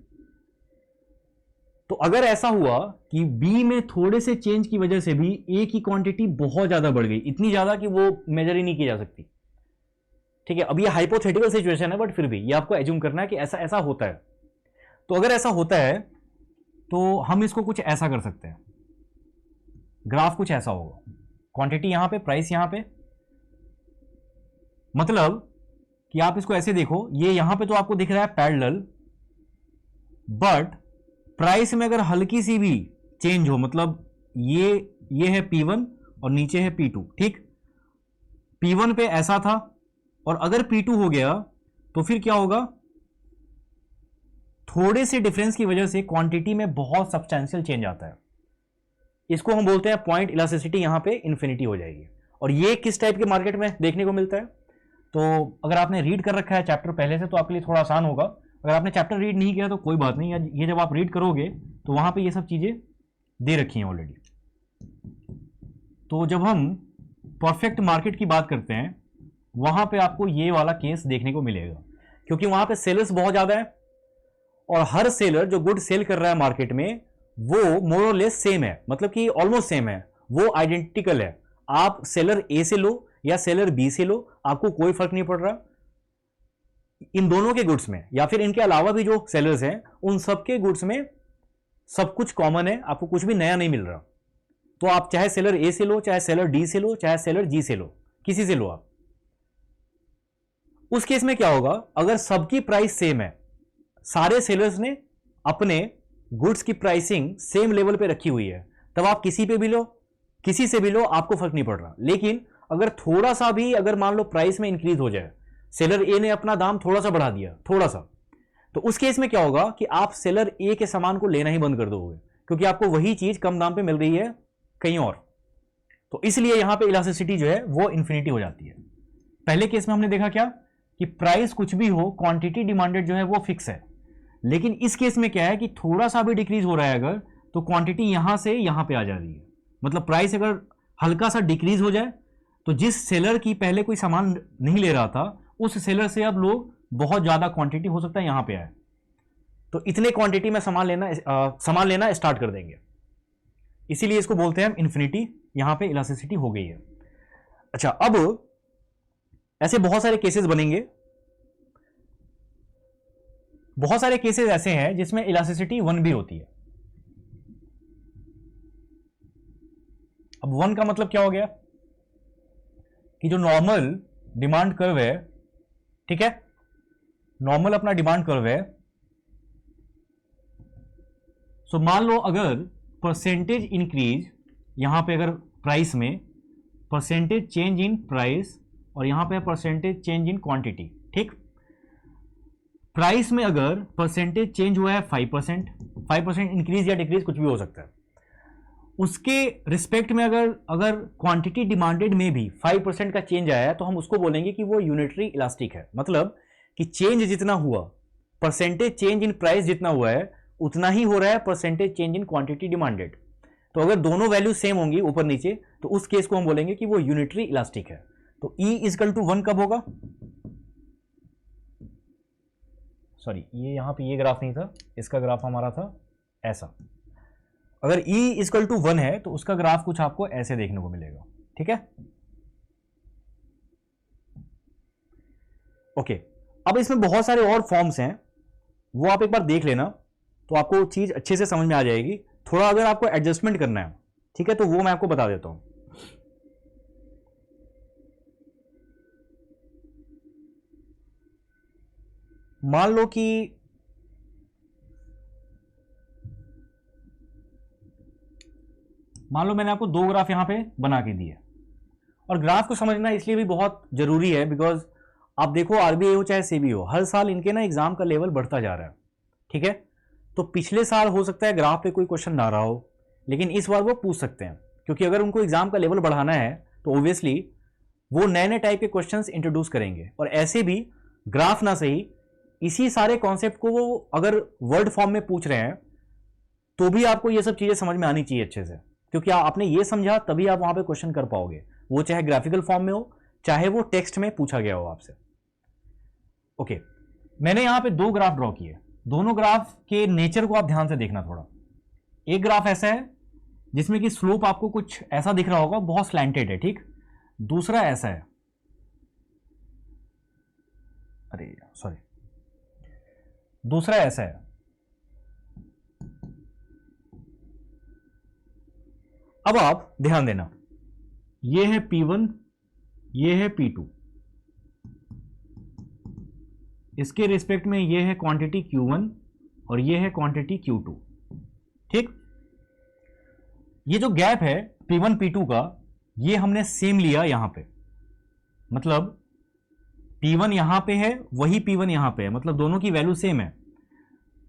तो अगर ऐसा हुआ कि बी में थोड़े से चेंज की वजह से भी ए की क्वांटिटी बहुत ज्यादा बढ़ गई, इतनी ज्यादा कि वो मेजर ही नहीं की जा सकती, ठीक है। अब ये हाइपोथेटिकल सिचुएशन है, बट फिर भी ये आपको एज्यूम करना है कि ऐसा ऐसा होता है। तो अगर ऐसा होता है तो हम इसको कुछ ऐसा कर सकते हैं, ग्राफ कुछ ऐसा होगा, क्वांटिटी यहां पे, प्राइस यहां पे, मतलब कि आप इसको ऐसे देखो, ये यहां पे तो आपको दिख रहा है पैरेलल, बट प्राइस में अगर हल्की सी भी चेंज हो, मतलब ये है P1 और नीचे है P2, ठीक। P1 पे ऐसा था और अगर P2 हो गया तो फिर क्या होगा, थोड़े से डिफरेंस की वजह से क्वांटिटी में बहुत सब्सटेंशियल चेंज आता है। इसको हम बोलते हैं पॉइंट इलास्टिसिटी, यहां पे इंफिनिटी हो जाएगी। और ये किस टाइप के मार्केट में देखने को मिलता है, तो अगर आपने रीड कर रखा है चैप्टर पहले से तो आपके लिए थोड़ा आसान होगा। अगर आपने चैप्टर रीड नहीं किया तो कोई बात नहीं, ये जब आप रीड करोगे तो वहां पे ये सब चीजें दे रखी हैं ऑलरेडी। तो जब हम परफेक्ट मार्केट की बात करते हैं वहां पे आपको ये वाला केस देखने को मिलेगा, क्योंकि वहां पे सेलर्स बहुत ज्यादा है और हर सेलर जो गुड सेल कर रहा है मार्केट में वो मोर और लेस सेम है, मतलब कि ऑलमोस्ट सेम है, वो आइडेंटिकल है। आप सेलर ए से लो या सेलर बी से लो, आपको कोई फर्क नहीं पड़ रहा इन दोनों के गुड्स में, या फिर इनके अलावा भी जो सेलर्स हैं उन सबके गुड्स में सब कुछ कॉमन है, आपको कुछ भी नया नहीं मिल रहा। तो आप चाहे सेलर ए से लो, चाहे सेलर डी से लो, चाहे सेलर जी से लो, किसी से लो आप। उस केस में क्या होगा, अगर सबकी प्राइस सेम है, सारे सेलर्स ने अपने गुड्स की प्राइसिंग सेम लेवल पे रखी हुई है, तब आप किसी पे भी लो, किसी से भी लो, आपको फर्क नहीं पड़ रहा। लेकिन अगर थोड़ा सा भी, अगर मान लो प्राइस में इंक्रीज हो जाए, सेलर ए ने अपना दाम थोड़ा सा बढ़ा दिया, थोड़ा सा, तो उस केस में क्या होगा कि आप सेलर ए के सामान को लेना ही बंद कर दोगे, क्योंकि आपको वही चीज कम दाम पे मिल रही है कहीं और। तो इसलिए यहां पे इलास्टिसिटी जो है वो इंफिनिटी हो जाती है। पहले केस में हमने देखा क्या कि प्राइस कुछ भी हो, क्वांटिटी डिमांडेड जो है वो फिक्स है। लेकिन इस केस में क्या है कि थोड़ा सा भी डिक्रीज हो रहा है अगर, तो क्वांटिटी यहां से यहां पे आ जा रही है। मतलब प्राइस अगर हल्का सा डिक्रीज हो जाए तो जिस सेलर की पहले कोई सामान नहीं ले रहा था, उस सेलर से अब लोग बहुत ज्यादा क्वांटिटी हो सकता है यहां पे आए, तो इतने क्वांटिटी में सामान लेना स्टार्ट कर देंगे। इसीलिए इसको बोलते हैं हम इन्फिनिटी, यहां पे इलास्टिसिटी हो गई है। अच्छा, अब ऐसे बहुत सारे केसेस बनेंगे, बहुत सारे केसेस ऐसे हैं जिसमें इलास्टिसिटी 1 भी होती है। अब 1 का मतलब क्या हो गया कि जो नॉर्मल डिमांड कर्व है, ठीक है, नॉर्मल अपना डिमांड कर्व है, सो मान लो अगर परसेंटेज इंक्रीज, यहां पे अगर प्राइस में परसेंटेज चेंज इन प्राइस और यहां पे परसेंटेज चेंज इन क्वांटिटी, ठीक। प्राइस में अगर परसेंटेज चेंज हुआ है 5% इंक्रीज या डिक्रीज कुछ भी हो सकता है, उसके रिस्पेक्ट में अगर क्वांटिटी डिमांडेड में भी 5% का चेंज आया है तो हम उसको बोलेंगे कि वो यूनिटरी इलास्टिक है। मतलब कि चेंज जितना हुआ, परसेंटेज चेंज इन प्राइस जितना हुआ है उतना ही हो रहा है percentage change in quantity demanded. तो अगर दोनों वैल्यू सेम होंगी ऊपर नीचे तो उस केस को हम बोलेंगे कि वो यूनिटरी इलास्टिक है। तो E इक्वल टू 1 कब होगा, सॉरी ये यहां पे ये ग्राफ नहीं था, इसका ग्राफ हमारा था ऐसा। अगर E इक्वल टू 1 है तो उसका ग्राफ कुछ आपको ऐसे देखने को मिलेगा, ठीक है। ओके, अब इसमें बहुत सारे और फॉर्म्स हैं, वो आप एक बार देख लेना तो आपको चीज अच्छे से समझ में आ जाएगी। थोड़ा अगर आपको एडजस्टमेंट करना है, ठीक है, तो वो मैं आपको बता देता हूं। मान लो मैंने आपको 2 ग्राफ यहां पे बना के दिए, और ग्राफ को समझना इसलिए भी बहुत जरूरी है बिकॉज आप देखो आरबीआई हो चाहे सेबी हो, हर साल इनके ना एग्जाम का लेवल बढ़ता जा रहा है, ठीक है। तो पिछले साल हो सकता है ग्राफ पे कोई क्वेश्चन ना रहा हो, लेकिन इस बार वो पूछ सकते हैं, क्योंकि अगर उनको एग्जाम का लेवल बढ़ाना है तो ऑब्वियसली वो नए नए टाइप के क्वेश्चंस इंट्रोड्यूस करेंगे। और ऐसे भी ग्राफ ना सही, इसी सारे कॉन्सेप्ट को वो अगर वर्ड फॉर्म में पूछ रहे हैं तो भी आपको ये सब चीजें समझ में आनी चाहिए अच्छे से, क्योंकि आपने ये समझा तभी आप वहां पे क्वेश्चन कर पाओगे, वो चाहे ग्राफिकल फॉर्म में हो चाहे वो टेक्स्ट में पूछा गया हो आपसे। ओके, मैंने यहां पे दो ग्राफ ड्रॉ किए, दोनों ग्राफ के नेचर को आप ध्यान से देखना थोड़ा। एक ग्राफ ऐसा है जिसमें कि स्लोप आपको कुछ ऐसा दिख रहा होगा, बहुत स्लैंटेड है, ठीक। दूसरा ऐसा है, अरे सॉरी, दूसरा ऐसा है। अब आप ध्यान देना, ये है P1, ये है P2, इसके रिस्पेक्ट में ये है क्वांटिटी Q1 और ये है क्वांटिटी Q2, ठीक। ये जो गैप है P1 P2 का, ये हमने सेम लिया यहां पे, मतलब P1 यहां पे है, वही P1 यहां पे है, मतलब दोनों की वैल्यू सेम है।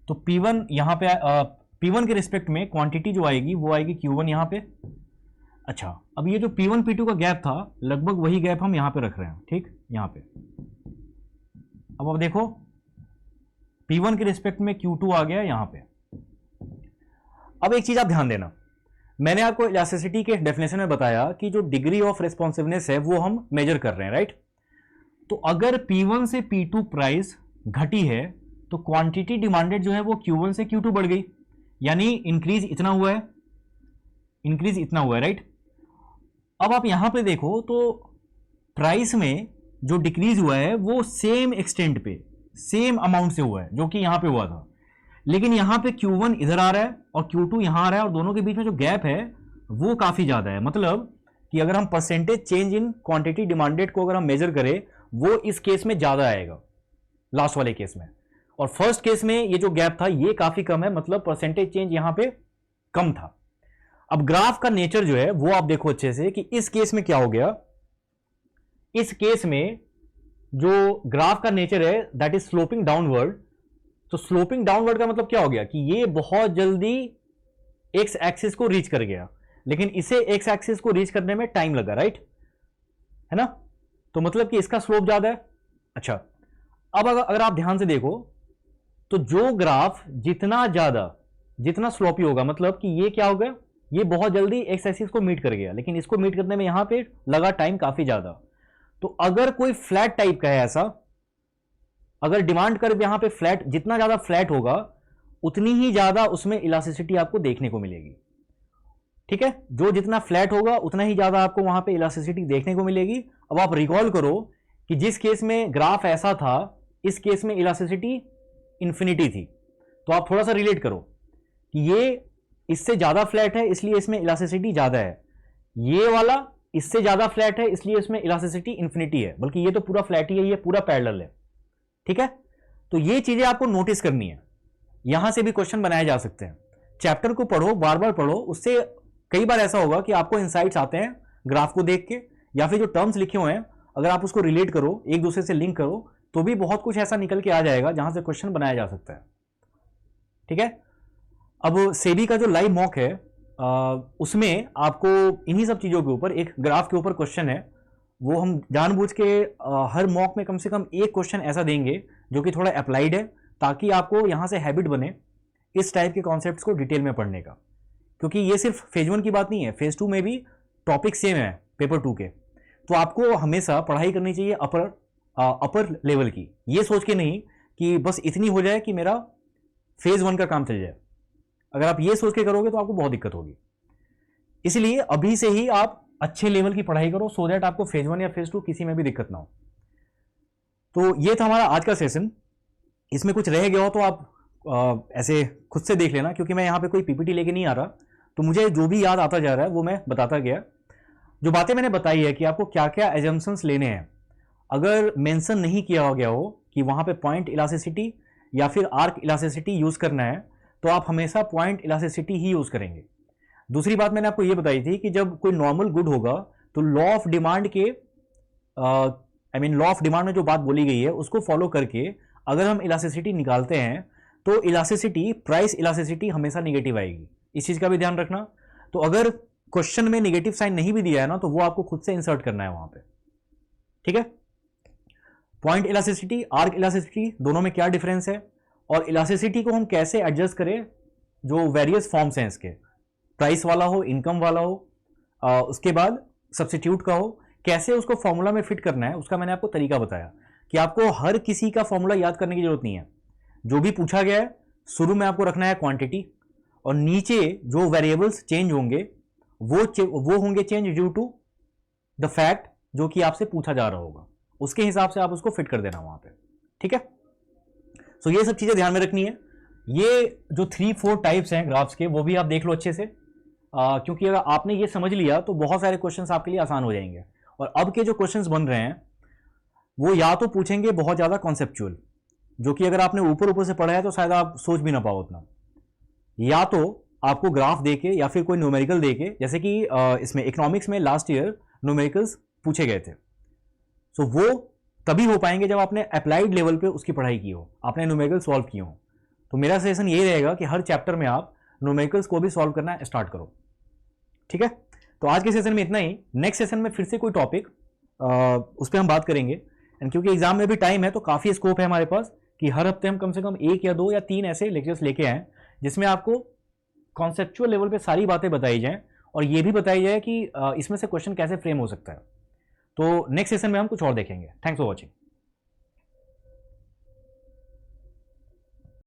तो P1 यहां पे, P1 के रिस्पेक्ट में क्वांटिटी जो आएगी वो आएगी Q1 यहां पे। अच्छा, अब ये जो P1 P2 का गैप था, लगभग वही गैप हम यहां पे रख रहे हैं, ठीक, यहां पे। अब देखो, P1 के रिस्पेक्ट में Q2 आ गया यहां पे। अब एक चीज आप ध्यान देना, मैंने आपको इलास्टिसिटी के डेफिनेशन में बताया कि जो डिग्री ऑफ रिस्पॉन्सिवनेस है वो हम मेजर कर रहे हैं, राइट। तो अगर P1 से P2 प्राइस घटी है तो क्वांटिटी डिमांडेड जो है वो Q1 से Q2 बढ़ गई, यानी इंक्रीज इतना हुआ है, इंक्रीज इतना हुआ है, राइट। अब आप यहां पे देखो तो प्राइस में जो डिक्रीज हुआ है वो सेम एक्सटेंट पे, सेम अमाउंट से हुआ है जो कि यहां पे हुआ था, लेकिन यहां पे Q1 इधर आ रहा है और Q2 यहां आ रहा है, और दोनों के बीच में जो गैप है वो काफी ज्यादा है। मतलब कि अगर हम percentage change in quantity demanded को अगर हम मेजर करें, वो इस केस में ज्यादा आएगा, लास्ट वाले केस में। और फर्स्ट केस में ये जो गैप था ये काफी कम है, मतलब परसेंटेज चेंज यहां पे कम था। अब ग्राफ का नेचर जो है वो आप देखो अच्छे से कि इस केस में क्या हो गया। इस केस में जो ग्राफ का नेचर है दैट इज स्लोपिंग डाउनवर्ड। तो स्लोपिंग डाउनवर्ड का मतलब क्या हो गया कि ये बहुत जल्दी एक्स एक्सिस को रीच कर गया, लेकिन इसे एक्स एक्सिस को रीच करने में टाइम लगा, राइट, है ना। तो मतलब कि इसका स्लोप ज्यादा है। अच्छा, अब अगर आप ध्यान से देखो तो जो ग्राफ जितना स्लोपी होगा, मतलब कि ये क्या होगा, ये बहुत जल्दी एक्स एक्सिस को मीट कर गया, लेकिन इसको मीट करने में यहां पे लगा टाइम काफी ज्यादा। तो अगर कोई फ्लैट टाइप का है ऐसा, अगर डिमांड कर्व यहां पे फ्लैट, जितना ज्यादा फ्लैट होगा उतनी ही ज्यादा उसमें इलास्टिसिटी आपको देखने को मिलेगी, ठीक है। जो जितना फ्लैट होगा उतना ही ज्यादा आपको वहां पे इलास्टिसिटी देखने को मिलेगी। अब आप रिकॉल करो कि जिस केस में ग्राफ ऐसा था, इस केस में इलास्टिसिटी इंफिनिटी थी। तो आप थोड़ा सा रिलेट करो कि ये इससे ज्यादा फ्लैट है इसलिए इसमें इलास्टिसिटी ज्यादा है, ये वाला इससे ज्यादा फ्लैट है इसलिए इसमें इलास्टिसिटी इंफिनिटी है, बल्कि ये तो पूरा फ्लैट ही है, ये पूरा पैरेलल है, ठीक है। तो ये चीजें आपको नोटिस करनी है, यहां से भी क्वेश्चन बनाए जा सकते हैं। चैप्टर को पढ़ो, बार बार पढ़ो, उससे कई बार ऐसा होगा कि आपको इंसाइट्स आते हैं ग्राफ को देख के, या फिर जो टर्म्स लिखे हुए हैं अगर आप उसको रिलेट करो, एक दूसरे से लिंक करो, तो भी बहुत कुछ ऐसा निकल के आ जाएगा जहां से क्वेश्चन बनाया जा सकता है, ठीक है। अब सेबी का जो लाइव मॉक है उसमें आपको इन्हीं सब चीजों के ऊपर, एक ग्राफ के ऊपर क्वेश्चन है, वो हम जानबूझ के हर मॉक में कम से कम एक क्वेश्चन ऐसा देंगे जो कि थोड़ा अप्लाइड है, ताकि आपको यहां से हैबिट बने इस टाइप के कॉन्सेप्ट्स को डिटेल में पढ़ने का। क्योंकि ये सिर्फ फेज 1 की बात नहीं है, फेज 2 में भी टॉपिक सेम है पेपर 2 के। तो आपको हमेशा पढ़ाई करनी चाहिए अपर लेवल की, ये सोच के नहीं कि बस इतनी हो जाए कि मेरा फेज 1 का काम चल जाए। अगर आप ये सोच के करोगे तो आपको बहुत दिक्कत होगी। इसलिए अभी से ही आप अच्छे लेवल की पढ़ाई करो, सो दैट आपको फेज 1 या फेज 2 किसी में भी दिक्कत ना हो। तो ये था हमारा आज का सेशन। इसमें कुछ रह गया हो तो आप ऐसे खुद से देख लेना, क्योंकि मैं यहाँ पे कोई पीपीटी लेके नहीं आ रहा, तो मुझे जो भी याद आता जा रहा है वो मैं बताता गया। जो बातें मैंने बताई है कि आपको क्या क्या एजम्पशंस लेने हैं, अगर मेंशन नहीं किया गया हो कि वहाँ पे पॉइंट इलास्टिसिटी या फिर आर्क इलास्टिसिटी यूज़ करना है, तो आप हमेशा पॉइंट इलास्टिसिटी ही यूज़ करेंगे। दूसरी बात मैंने आपको ये बताई थी कि जब कोई नॉर्मल गुड होगा तो लॉ ऑफ डिमांड के लॉ ऑफ डिमांड में जो बात बोली गई है उसको फॉलो करके अगर हम इलास्टिसिटी निकालते हैं तो इलास्टिसिटी, प्राइस इलास्टिसिटी हमेशा निगेटिव आएगी। इस चीज़ का भी ध्यान रखना। तो अगर क्वेश्चन में निगेटिव साइन नहीं भी दिया है ना, तो वो आपको खुद से इंसर्ट करना है वहां पे, ठीक है। पॉइंट इलास्टिसिटी, आर्क इलास्टिसिटी, दोनों में क्या डिफरेंस है, और इलास्टिसिटी को हम कैसे एडजस्ट करें, जो वेरियस फॉर्म्स हैं इसके, प्राइस वाला हो, इनकम वाला हो, उसके बाद सब्स्टिट्यूट का हो, कैसे उसको फॉर्मूला में फिट करना है, उसका मैंने आपको तरीका बताया कि आपको हर किसी का फॉर्मूला याद करने की जरूरत नहीं है। जो भी पूछा गया है शुरू में आपको रखना है क्वांटिटी, और नीचे जो वेरिएबल्स चेंज होंगे वो होंगे change due to the fact जो कि आपसे पूछा जा रहा होगा, उसके हिसाब से आप उसको फिट कर देना वहां पे। ठीक है, सो ये सब चीजें ध्यान में रखनी है। ये जो 3-4 टाइप्स हैं ग्राफ्स के वो भी आप देख लो अच्छे से, क्योंकि अगर आपने ये समझ लिया तो बहुत सारे क्वेश्चंस आपके लिए आसान हो जाएंगे। और अब के जो क्वेश्चंस बन रहे हैं वो या तो पूछेंगे बहुत ज़्यादा कॉन्सेप्चुअल, जो कि अगर आपने ऊपर ऊपर से पढ़ा है तो शायद आप सोच भी ना पाओ उतना, या तो आपको ग्राफ देके या फिर कोई न्यूमेरिकल देके, जैसे कि इसमें इकोनॉमिक्स में लास्ट ईयर न्यूमेरिकल्स पूछे गए थे। सो वो तभी हो पाएंगे जब आपने अप्लाइड लेवल पे उसकी पढ़ाई की हो, आपने न्यूमेरिकल सॉल्व किए हो। तो मेरा सजेशन यही रहेगा कि हर चैप्टर में आप न्यूमेरिकल्स को भी सॉल्व करना स्टार्ट करो। ठीक है, तो आज के सेशन में इतना ही। नेक्स्ट सेशन में फिर से कोई टॉपिक उस पर हम बात करेंगे। एंड क्योंकि एग्जाम में भी टाइम है तो काफ़ी स्कोप है हमारे पास कि हर हफ्ते हम कम से कम 1 या 2 या 3 ऐसे लेक्चर्स लेके आएँ जिसमें आपको कॉन्सेप्चुअल लेवल पे सारी बातें बताई जाएं और ये भी बताई जाए कि इसमें से क्वेश्चन कैसे फ्रेम हो सकता है। तो नेक्स्ट सेशन में हम कुछ और देखेंगे। Thanks for watching.